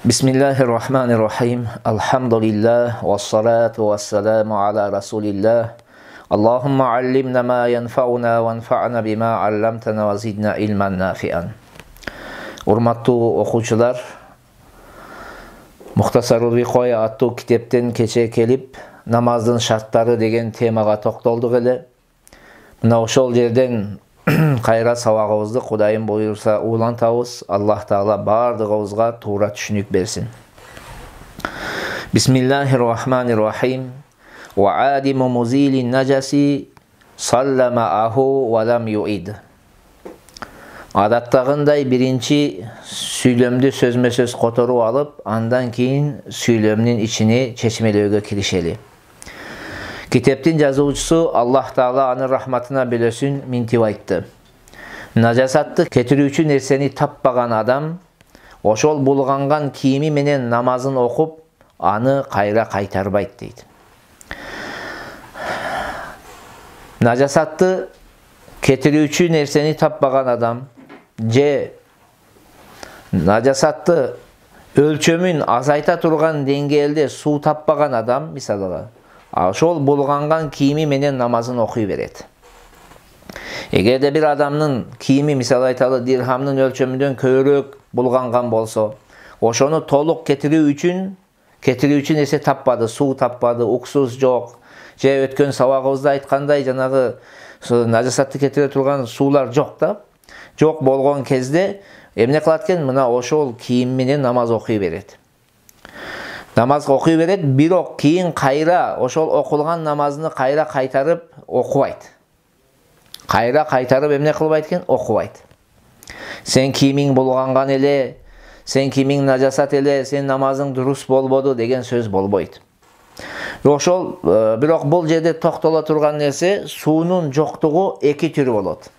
Bismillahirrahmanirrahim. Elhamdülillah ve salatu ve selamu ala Resulillah. Allahumma allimna ma yanfa'una ve anfa'na bima allamtana ve zidna ilmen nafi'an. Urmatlı okuyucular, Muhtasarul Viqoya atlı kitapten keçe kelip namazın şartları degen temaga toktoldık ele. Mına oşol жерден кайра сабагыбызды Кудайым буйрса улантабыз. Аллах Таала бардыгыбызга туура түшүнүк берсин. Bismillahirrahmanirrahim. Ve adimu muzilin najasi sallama ahu ve lam yuid. Adattagындай birinci süйлөмдү сөзмө-сөз которуп алып, андан кийин süйлөмдүн ичине чечмелөөгө киришели. Kitaptın yazıcısı Allah Taala anın rahmatına bölösün mintip aytты. Najasatты кетирүүчү нерсени таппаган адам ошол булганган кийими менен намазын окуп, аны кайра кайтарбайт дейт. Najasatты кетирүүчү нерсени таппаган адам же najasatты өлчөмүн азайта турган деңгээлде суу таппаган адам, мисалга ошол булганган кийими менен намазын окуй берет. Эгерде бир адамдын кийими, мисалы айталы, дирхамдын өлчөмүнөн көбүрөөк булганган болсо, ошону толук кетирүү үчүн эсе таппады, суу таппады, уксус жок, же өткөн сабагыбызда айткандай жанагы najasатты кетире турган суулар жок да. Жок болгон кезде эмне кылат экен? Мына ошол кийим менен намаз окуй берет. Namaz okuy beret, бирок кийин кайра ошол окулган намазыны кайра кайтарып окубайт. Кайра кайтарып эмне кылбайт экен? Окубайт. Сен кийимиң булганган эле, сен кийимиң najasat эле, сен намазың дурус болбоду деген сөз болбойт. Ошол бирок бул жерде токтоло турган нерсе, суунун жоктугу эки түрү болот.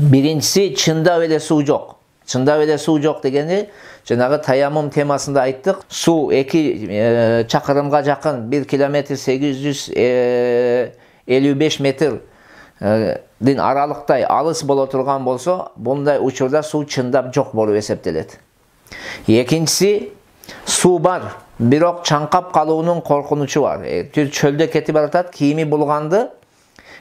Биринчиси, чындап эле суу жок. Чындап эле суу жок дегени жанагы таяммум темасында айттык. Суу 2 чакырымга жакын, 1 километр 855 метрдин аралыктай алыс боло турган болсо, bunday учурда суу чындап жок болуп эсептелет. Экинчиси, суу бар, бирок чаңкап калуунун коркунучу бар. Чөлдө кетип баратат, кийими булганды.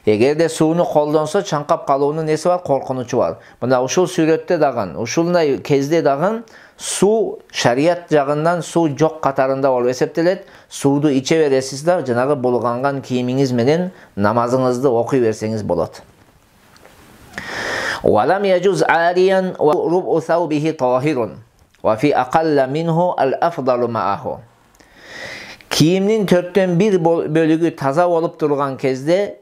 Эгерде сууну колдонсо, чаңкап калуунун неси бар, коркунучу бар. Мына ушул сүрөттө дагы, ушундай кезде дагы суу шарият жагынан суу жок катарында болуп эсептелет. Сууду иче бересиз да, жанагы булганган кийимиңиз менен намазыңызды окуй берсеңиз болот. Валам яжуз ариyan ва руб'у саубихи tahirun ва фи акалла минху ал-афдалу мааху. Кийимдин 4/1 бөлүгү таза болуп турган кезде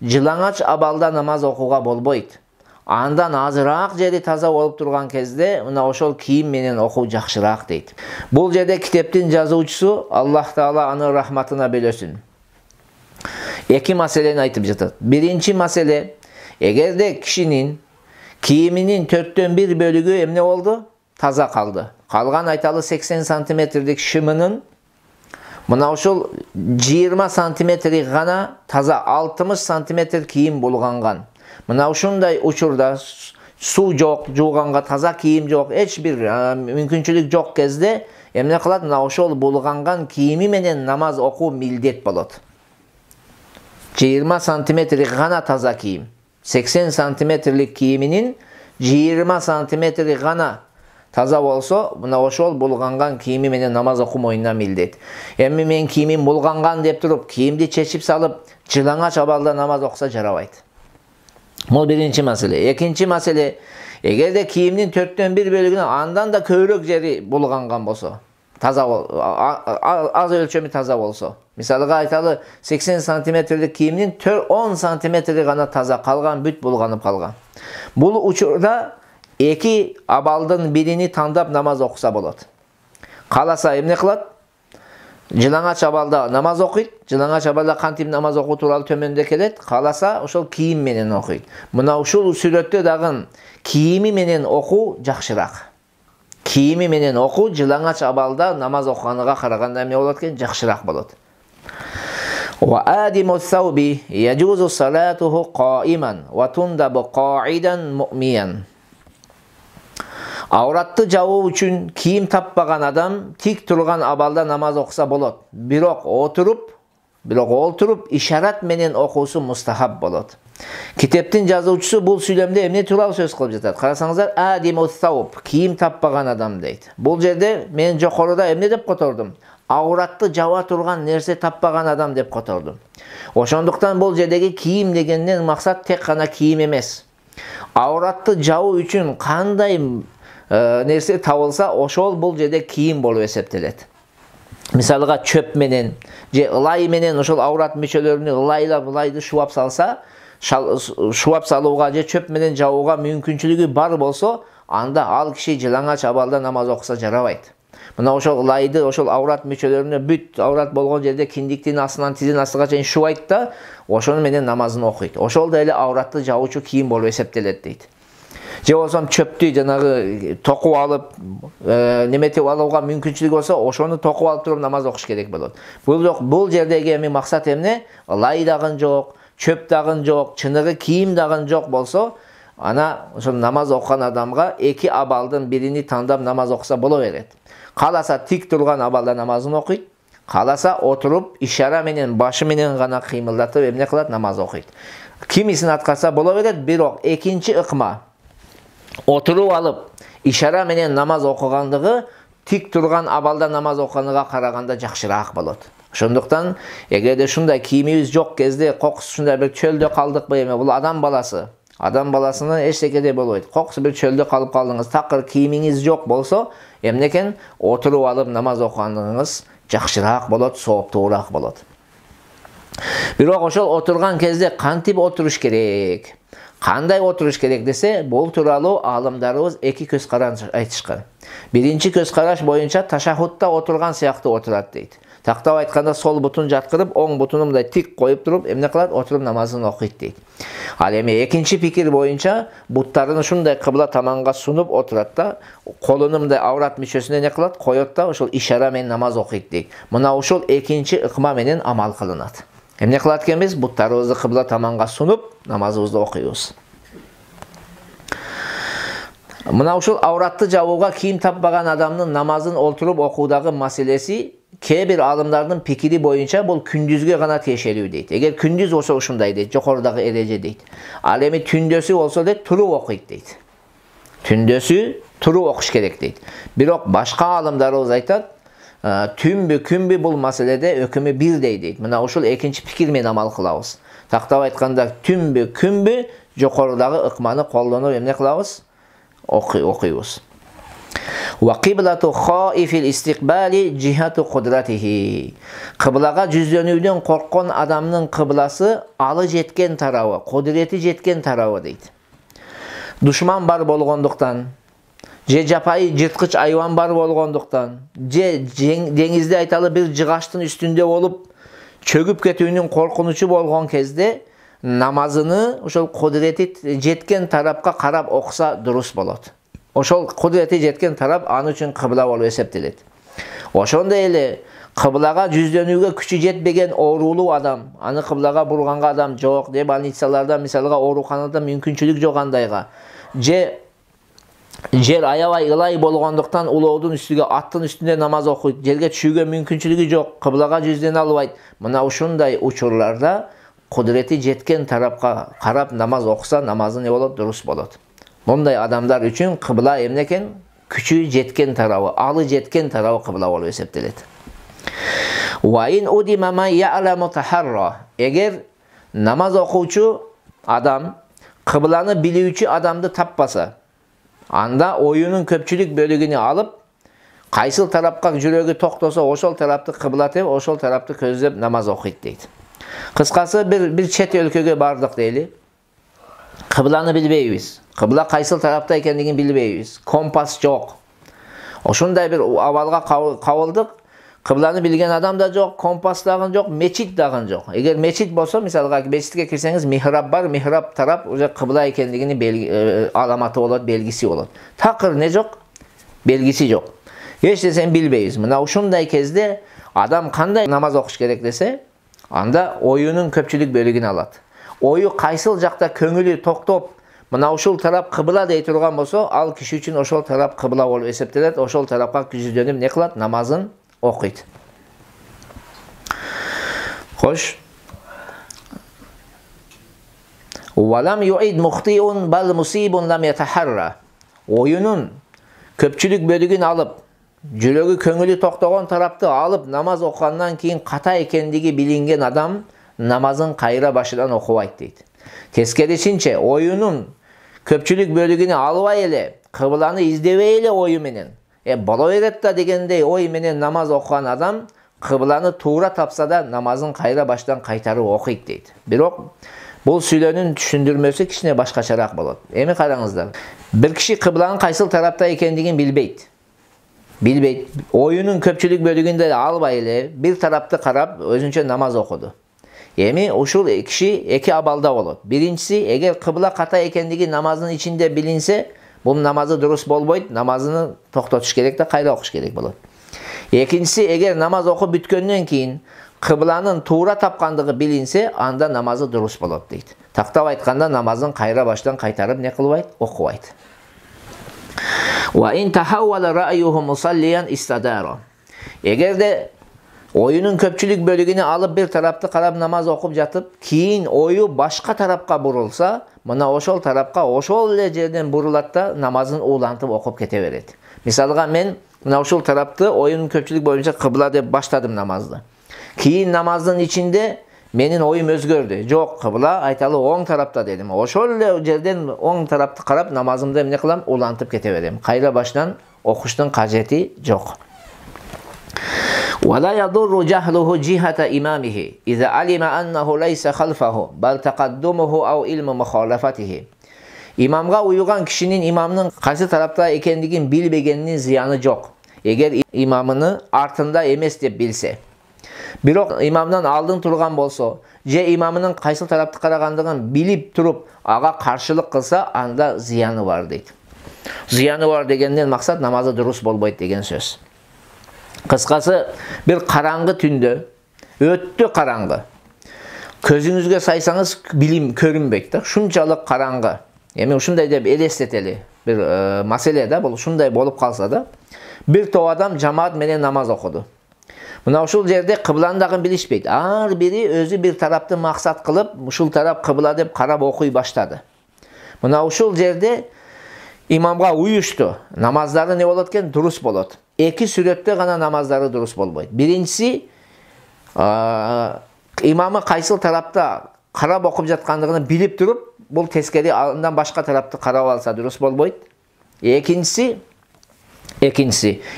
жылаңач абалда намаз окууга болбойт. Андан азыраак жери таза болуп турган кезде мына ошол кийим менен окуу жакшыраак дейт. Бул жерде китептин жазуучусу Аллах Таала анын рахматына бөлөсүн. Эки маселени айтып жатат. Биринчи маселе, эгерде кишинин кийиминин 4/1 бөлүгү эмне болду? Таза калды. Калган айталы 80 сантиметрдик шымынын мына ошол 20 сантиметри гана таза, 60 сантиметр кийим булганган. Мына ушундай учурда суу жок, жууганга таза кийим жок, эч бир мүмкүнчүлүк жок кезде эмне кылат? Мына ошол булганган кийими менен намаз окуу милдет болот. 20 сантиметри гана таза кийим. 80 сантиметрлик кийиминин 20 сантиметри гана таза болсо, мына ошол булганган кийими менен намаз окуу моюнна милдет. Эми мен кийимим булганган деп туруп, кийимди чечип салып, жылаңач абалда намаз окуса жарабайт. Бул биринчи маселе. Экинчи маселе, эгерде кийимдин 4/1 бөлүгүнө андан да көбүрөөк жери булганган болсо, таза аз өлчөмү таза болсо, мисалга айталы 80 сантиметрлик кийимдин 10 сантиметри гана таза, калган бүт булганып калган. Бул учурда эки абалдын бирини тандап намаз окуса болот. Каласа эмне кылат? Жылаңач абалда намаз окуйт. Жылаңач абалда кантип намаз окуу тууралуу төмөндө келет. Каласа ошол кийим менен окуйт. Мына ушул сүрөттө дагы кийими менен окуу жакшыраак. Кийими менен окуу жылаңач абалда намаз окуганга караганда эмне болот экен? Жакшыраак болот. Ва адиму сауби яжузу салатуху qa'iman ва тундабу qa'idan mu'miyan. Avratты жабуу үчүн кийим таппаган адам тик турган абалда намаз окуса болот. Бирок олтуруп ишарат менен окуусу мустахаб болот. Китептин жазуучусу бул сүйлөмдө эмне тууралуу сөз кылып жатат? Карасаңыздар, адиму сауп, кийим таппаган адам дейт. Бул жерде мен жокоруда эмне деп котордум? Авратты жаба турган нерсе таппаган адам деп котордум. Ошондуктан бул жердеги кийим дегенден максат тек гана кийим эмес. Авратты жабуу үчүн кандай нерсе табылса, ошол бул жерде кийим болуп эсептелет. Мисалга чөп менен же ылай менен ошол аврат мүчөлөрүнү ылайды шубап салса, шубап салууга же чөп менен жабууга мүмкүнчүлүгү бар болсо, анда ал киши жылаңач абалда намаз окуса жарабайт. Мына ошол ылайды, ошол аврат мүчөлөрүнө бүт аврат болгон жерде киндиктин астынан тизин астыга чейин шубайт да, ошону менен намазын окуйт. Ошол да эле авратты жабуучу кийим болуп эсептелет дейт. Же болсом чөптү жанагы токуп алып, неметип алууга мүмкүнчүлүгү болсо, ошону токуп алып туруп намаз окуш керек болот. Бул жердеги эми максат эмне? Ылай дагы жок, чөп дагы жок, чыныгы кийим дагы жок болсо, ана ошол намаз окуган адамга эки абалдын бирини тандап намаз окуса боло берет. Кааласа тик турган абалда намазын окуйт, кааласа отуруп ишара менен башы менен гана кыймылдатып эмне кылат? Намаз окуйт. Кимисин аткарса боло берет, бирок экинчи ыкма отуруп алып ишара менен намаз окугандыгы тик турган абалда намаз окуганга караганда жакшыраак болот. Ошондуктан эгерде ушундай кийимибиз жок кезде, кокусу ушундай бир чөлдө калдыкпы эме, бул адам баласына эчтеке болбойт. Кокусу бир чөлдө калып калдыңыз, такыр кийимиңиз жок болсо, эмнекен отуруп алып намаз окугандыгыңыз жакшыраак болот, сооптуураак болот. Бирок ошол отурган кезде кантип отуруш керек? Кандай отуруш керек десе, бул тууралуу аалымдарыбыз эки көз караш айтышкан. Биринчи көз караш боюнча ташаххудта отурган сыяктуу отурат дейт. Тактап айтканда сол бутун жаткырып, оң бутуну мындай тик коюп туруп, эмне кылат? Отуруп намазын окуйт дейт. Ал эми экинчи пикир боюнча буттарын ушундай кыбла таманга сунуп отурат да, колуну мындай аврат мүчөсүнө эмне кылат? Коёт да, ошол ишара менен намаз окуйт дейт. Мына ушул экинчи ыкма менен амал кылынат. Эмне кылат экенбиз? Буттарыбызды кыбла таманга сунуп, намазыбызды окуйбуз. Мына ушул авратты жабууга кийим таппаган адамдын намазын олтуруп окуудагы маселеси кээ бир аалымдардын пикири боюнча бул күндүзгө гана тиешелүү дейт. Эгер күндүз болсо ушундай дейт, жокорудагы эреже дейт. Ал эми түндөсү болсо дейт, туруп окуйт дейт. Түндөсү туруп окуш керек дейт. Бирок башка аалымдарыбыз айтат, түнбү күнбү бул маселеде өкүмү бирдей дейт. Мына ушул экинчи пикир менен амал кылабыз. Тактап айтканда түнбү күнбү жокорудагы ыкманы колдонуп эмне кылабыз? Окуйбуз. Ва киблату хаифил истикбали жихату кудратихи. Кыблага жүздөнүүдөн корккон адамдын кыбласы алы жеткен тарабы, кудурети жеткен тарабы дейт. Душман бар болгондуктан, же жапайы жырткыч айван бар болгондуктан, же деңизде айталы бир жыгаштын үстүндө болуп чөгүп кетүүнүн коркунучу болгон кезде намазыны ошол кудурети жеткен тарапка карап окуса дурус болот. Ошол кудурети жеткен тарап аны үчүн кыбла болуп эсептелет. Ошондой эле кыблага жүздөнүүгө күчү жетпеген оорулуу адам, аны кыблага бурганга адам жок, же больницаларда, мисалга ооруканада мүмкүнчүлүк жок андайга, же жер аябай ылай болгондуктан улоодун үстүгө, аттын үстүндө намаз окуйт, жерге түшүүгө мүмкүнчүлүгү жок, кыблага жүздөнө албайт. Мына ушундай учурларда кудурети жеткен тарапка карап намаз окуса, намазы не болот? Дурус болот. Мындай адамдар үчүн кыбла эмнекен? Күчү жеткен тарабы, алы жеткен тарабы кыбла болуп эсептелет. Ва ин удима ма я'ламу тахарра. Эгер намаз окуучу адам кыбланы билүүчү адамды таппаса, анда оюнун көпчүлүк бөлүгүнү алып, кайсыл тарапка жүрөгү токтосо, ошол тарапты кыблатып, ошол тарапты көздөп намаз окуйт дейт. Кыскасы бир чет өлкөгө бардык дейли. Кыбланы билбейбиз. Кыбла кайсыл тарапта экендигин билбейбиз. Компас жок. Ошондой бир абалга кабылдык. Кыбланы билген адам да жок, компас дагы жок, мечит дагы жок. Эгер мечит болсо, мисалга мечитке кирсеңиз, михраб бар, михраб тарап уже кыбла экендигини аламаты болот, белгиси болот. Такыр не жок? Белгиси жок. Эч нерсени билбейбиз. Мына ушундай кезде адам кандай намаз окуш керек десе, анда оюнун көпчүлүк бөлүгүн алат. Ою кайсыл жакта көңүлү токтоп, мына ушул тарап кыбла дей турган болсо, ал киши үчүн ошол тарап кыбла болуп эсептелет. Ошол тарапка күзүдөнүп эмне кылат? Намазын окуйт. Хош. Валам юид мухтиун бал мусибун лам ятахарра. Оюнун көпчүлүк бөлүгүн алып, жүрөгү көңүлү токтогон тарапты алып намаз окугандан кийин ката экендиги билинген адам намазын кайра башынан окубайт дейт. Тескерисинче, оюнун көпчүлүк бөлүгүнү албай эле, кыбланы издебей эле ою менен, боло берет да дегендей ой менен намаз окуган адам кыбланы туура тапса да намазын кайра баштан кайтарып окуйт дейт. Бирок бул сүйлөнүн түшүндүрмөсү кичине башкачараак болот. Эми караңыздар. Bir kişi kıblanın kaysil tarafta ekendigin bilbeyt. Oyunun köpçülük bölügünde albay ele bir tarafta karab özünçe namaz okudu. Emi uşul kişi eki abalda olur. Birincisi eğer kıbla kata ekendigi namazın içinde bilinse bu namazı durus bolboyt, namazını toktatuş gerek de kayra okuş gerek bolot. İkincisi eğer namaz oku bütkönden keyin kıblanın tuğra tapkandığı bilinse anda namazı durus bolot deydi. Taqtab aytkanda namazın kayra baştan kaytarıp ne kılbayt? Okubayt. Wa in tahawwala ra'yuhu musalliyan istadara. Eğer de oyunun köpçülük bölügünü alıp bir tarafta karab namaz okup jatıp keyin oyu başka tarafka burulsa, mına oşol tarafka oşol жерден burulat da namazın uğlantıp okup kete veret. Misalga men mına oşol tarafta oyunun köpçülük boyunca kıbla dep başladım namazda. Keyin namazın içinde menin oyum özgördü. Jok, kıbla aytalı oң tarafta dedim. Oşol жерден oң tarafta karab namazımda emne kılam? Ulantıp kete verem. Kayra baştan okuştun kajeti jok. ولا يضر جهله جهة إمامه إذا علم أنه ليس خلفه بل تقدمه أو علم مخالفته. İmamga uyugan kişinin imamının karşı tarafta ekendigin bilbegeninin ziyanı jok. Eğer imamını artında emes dep bilse. Birok imamdan aldın turgan bolso, je imamının kaysı tarafta karagandığın bilip turup aga karşılık kılsa anda ziyanı var deydi. Ziyanı var degenden maksat namazı durus bolboyt degen söz. Kıskası bir karangı tündü, öttü karangı. Közünüzge saysanız bilim körünbek de, şunçalık karangı. Emi şunday dep elesteteli bir mesele de, bu şunday bolup kalsa da bir toğ adam cemaat menen namaz okudu. Mına uşul jerde kıblandagın bilişpeyt. Ar biri özü bir tarapты maksat kılıp, uşul tarap kıbla dep karab okuy başladı. Mına uşul jerde imamga uyuştu. Namazları ne bolot eken? Durus bolot. Eki süretте gana namazları durus bolboyt. Birincisi, imamı kaysil tarapta karab okup jatkandığını bilip durup, bul teskeri alından başka tarapты karab alsa durus bolboyt. Ekincisi,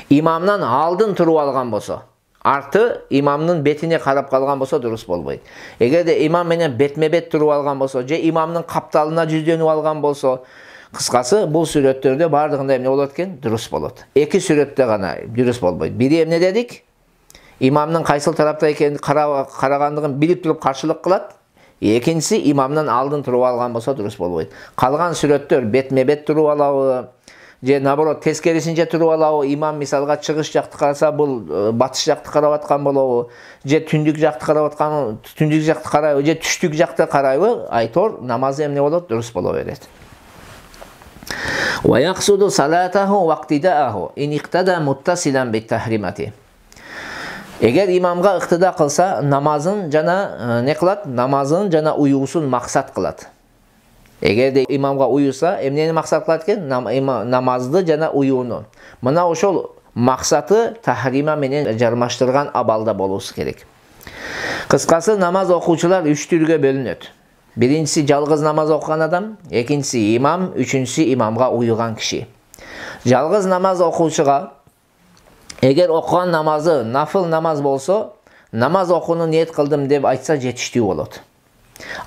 imamdan aldın turup algan bolsa, artı imamның betine karab kalgan bolsa durus bolboyt. Eğer de imam menen betme-bet turup algan bolsa, je imamның kaptalına жүздөнүп algan bolsa, kıskası bu süretlerde bardığında emne bolot eken? Durus bolot. Eki sürette gana durus bolboyt. Biri emne dedik? İmamның kaysil tarafta eken karagandığın bilip turup karşılık kılat. Ekincisi imamdan aldın turup algan bolsa durus bolboyt. Kalgan süretler betme-bet turup alabı, je naborot teskerisince turup alabı, imam misalga çıgış jakты karasa bul batış jakты karap atkan bolabı, je tündük jakты karap atkan, tündük jakты karayбы, je түштүк jakты karayбы, aytor namazı emne bolot? Durus bola beret. ويقصد صلاته واقتداءه إن اقتدى متصلا بالتحريمات. Eğer imamga iktida kılsa namazın cana ne kılat? Namazın cana uyusun maksat kılat. Eğer de imamga uyusa emneni maksat kılat ken? Namazdı cana uyuunu. Mına oşol maksatı tahrima menen jarmaştırgan abalda bolusu gerek. Kıskası namaz okuçular 3 türge bölünöt. Birincisi жалгыз namaz okuyan adam, ikincisi imam, üçüncüsü imamga uyugan kişi. Жалгыз namaz okuvçuga eğer okuyan namazı nafıl namaz bolsa, namaz okunu niyet kıldım deb aytsa жетиштүү bolot.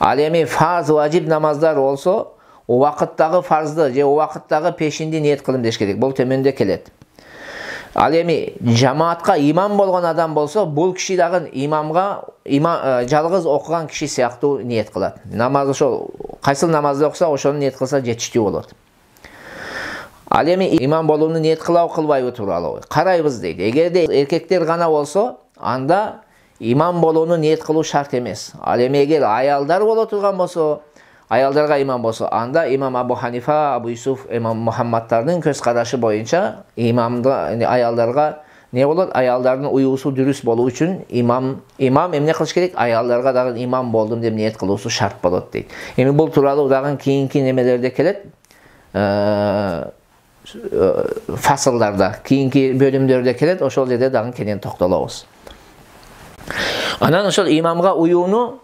Al emi farz, vacip namazlar olsa, o vakittagi farzdı, je o vakittagi peşindi niyet kıldım deş gerek. Bol temende kelet. Al emi jamaatga imam bolgan adam bolsa, bul kişi dagın imamga жалгыз okugan kişi siyaktуу niyet kılat. Namaz oşol kaysil namazda okusa, oşonu niyet kılsa жетиштүү bolot. Al emi imam bolууну niyet kılaw kılbayбы тууралуу карайбыз дейт. Eğer de erkekler gana bolsa, anda imam bolууну niyet kılуу şart emes. Al emi eğer ayalдар боло турган болсо, аялдарга имам болсо, анда имам Абу Ханифа, Абу Юсуф, имам Мухаммадтардын көз карашы боюнча имамды аялдарга не болот? Аялдардын уюусу дұрыс болуу үчүн имам эмне кылыш керек? Аялдарга дагы имам болдум деп ниет кылуусу шарт болот дейт. Эми бул тууралуу дагы кийинки немелерде келет. Fasıllarda, keyinki bölümlerde kelет, ошол жерде дагы кенен токтолобуз. Анан ошол имамга уюуну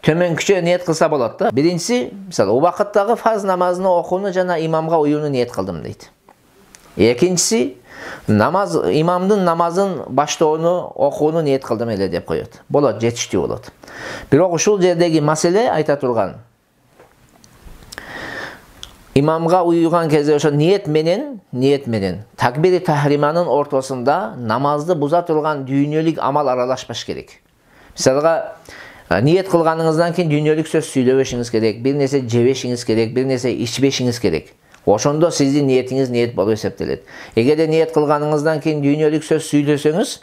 төмөнкүчө ниет кылса болот да. Биринчиси, мисалы, убакыттагы фарз намазын окууну жана имамга уюуну ниет кылдым дейт. Экинчиси, имамдын намазын баштоону, окууну ниет кылдым эле деп коет. Болот, жетиштүү болот. Бирок ушул жердеги маселе айта турган. İmamga uyuyan кезде ошо ниет менен такбири тахриманын ортосунда намазды буза турган дүйнөлүк амал аралашпаш керек. Мисалга, ниет кылганыңыздан кийин дүйнөлүк сөз сүйлөбөшүңүз керек, бир нерсе жебешиңиз керек, бир нерсе ичбешиңиз керек. Ошондо сиздин ниетиңиз ниет болуп эсептелет. Эгерде ниет кылганыңыздан кийин дүйнөлүк сөз сүйлөсөңүз,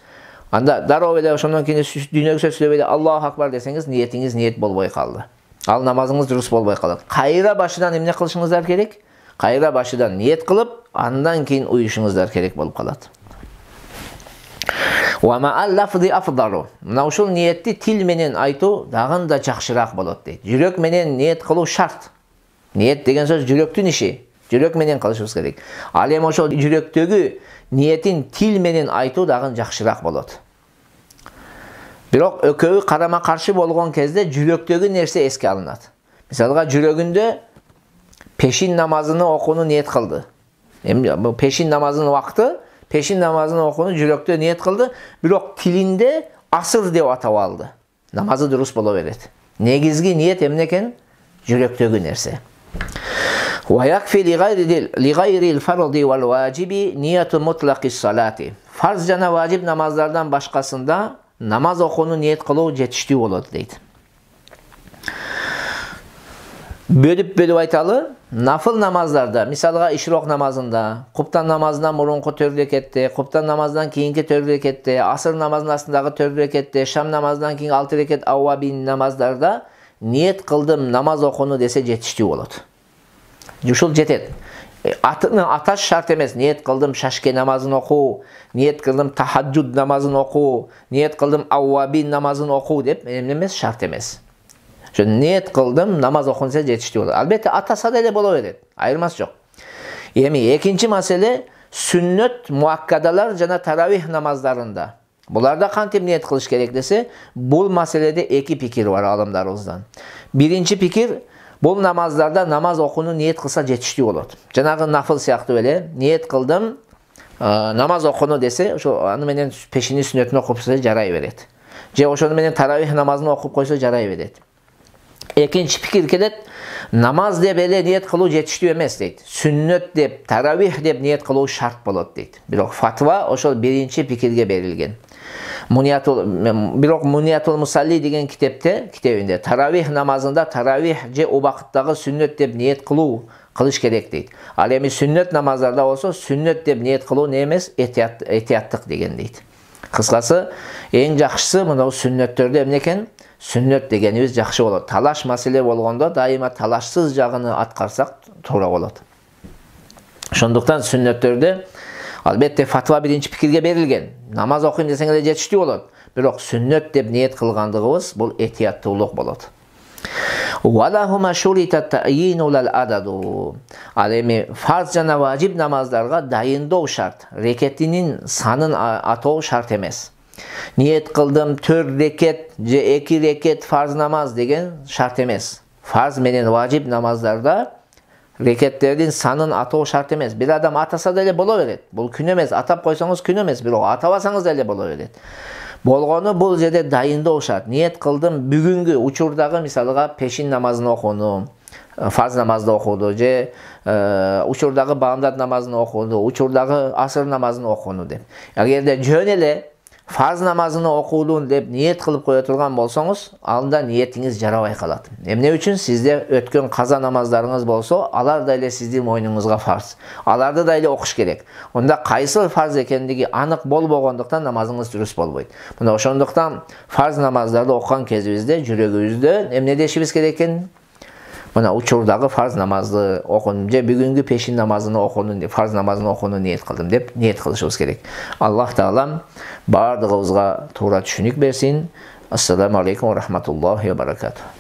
анда дароо эле ошондон кийин дүйнөлүк сөз сүйлөбөй эле Аллаху акбар десеңиз, ниетиңиз ниет болбой калды. Ал намазыңыз дұрыс болбой калат. Кайра башыдан эмне кылышыңыздар керек? Кайра башыдан ниет кылып, андан кийин уюшуңуздар керек болуп калат. Ва ма'ал лафзи афдалу. Мына ушул ниетти тил менен айтуу дагы да жакшыраак болот дейт. Жүрөк менен ниет кылуу шарт. Ниет деген сөз жүрөктүн иши. Жүрөк менен кылышыбыз керек. Ал эми ошол жүрөктөгү ниетин тил менен айтуу дагы жакшыраак болот. Бирок экөөбү карама каршы болгон кезде жүрөктөгү нерсе эске алынат. Мисалга, жүрөгүндө пешин намазыны окууну ниет кылды. Эми бул пешин намазынын убакыты, пешин намазыны окууну жүрөктө ниет кылды, бирок тилинде асыр деп атап алды. Намазы дурус боло берет. Негизги ниет эмне экен? Жүрөктөгү нерсе. Ва якфи ли гайрил фарди вал важиби нияту мутлакис салати. Фарз жана важип намаздардан башкасында намаз окууну ниет кылуу жетиштүү болот дейт. Бөлүп айталы, нафыл намаздарда, мисалга ишрок намазында, куптан намазынан мурунку 4 рекетте, куптан намаздан кийинки 4 рекетте, асыр намазынын астындагы 4 рекетте, шам намазынан кийин 6 рекет ауабин намаздарда ниет кылдым намаз окууну десе жетиштүү болот. Ушул жетет. Аташ шарт эмес. Ниет кылдым шашке намазын окуу, ниет кылдым тахаджуд намазын окуу, ниет кылдым ауабин намазын окуу деп эмес, шарт эмес. Ошо ниет кылдым намаз окунса жетиштүү болот. Албетте атаса деле боло берет. Айырмасы жок. Эми экинчи маселе сүннөт муаккадалар жана таравих намаздарында. Буларда кантип ниет кылыш керек десе, бул маселеде эки пикир бар алымдарыбыздан. Биринчи пикир, бул намаздарда намаз окууну ниет кылса жетиштүү болот. Жанагы нафыл сыяктуу эле ниет кылдым намаз окууну десе, ошо аны менен пешини сүннөтүн окуп койсо жарай берет. Же ошону менен таравих намазын окуп койсо жарай берет. Экинчи пикир келет, намаз деп эле ниет кылуу жетиштүү эмес дейт. Сүннөт деп, таравих деп ниет кылуу шарт болот дейт. Бирок фатва ошол биринчи пикирге берилген. Бирок Муниятул Мусалли деген китебинде таравих намазында таравих же убакыттагы сүннөт деп ниет кылыш керек дейт. Ал эми сүннөт намаздарда болсо сүннөт деп ниет кылуу не эмес, этияттык деген дейт. Кыскасы, эң жакшысы мына сүннөттөрдө эмне экен? Сүннөт дегенибиз жакшы болот. Талаш маселе болгондо дайыма талашсыз жагыны аткарсак туура болот. Ошондуктан сүннөттөрдө албетте фатва биринчи пикирге берилген. Намаз окуйм десең эле жетиштүү болот. Бирок сүннөт деп ниет кылгандыгыбыз бул этияттуулук болот. Валахума шурита таъйину лал ададу. Ал эми фарз жана важип намаздарга дайындоо шарт. Рекетинин санын атоо шарт эмес. Ниет кылдым 4 рекет же 2 рекет фарз намаз деген шарт эмес. Фарз менен важип намаздарда рекеттердин санын атоо шарт эмес. Бир адам атаса деле боло берет. Бул күнөө эмес, атап койсоңуз күнөө эмес, бирок атабасаңыз деле боло берет. Болгону бул жерде дайындоо шарт. Ниет кылдым бүгүнгү учурдагы мисалга пешин намазын окууну, фарз намазды окууну же учурдагы баамдат намазын окууну, учурдагы асыр намазын окууну деп. Эгерде жөн эле фарз намазыны окуудун деп ниет кылып кое турган болсоңуз, анда ниетиңиз жарабай калат. Эмне үчүн? Сизде өткөн каза намаздарыңыз болсо, алар да эле сиздин мойнуңузга фарз. Аларды да эле окуш керек. Онда кайсы фарз экендиги анык болбогондуктан намазыңыз дурус болбойт. Мына ошондуктан фарз намаздарды окуган кезибизде жүрөгүбүздө эмне дешибиз керек экен? Mına uçurdagı farz namazды okundum je bugünkü peşin namazını okundum dep farz namazını okundum niyet kıldım dep niyet kılışыбыз керек. Allah Taalam bardığımızga tuğra түшүнүк берсин. Assalamu aleykum ve rahmetullahi ve berekatuhu.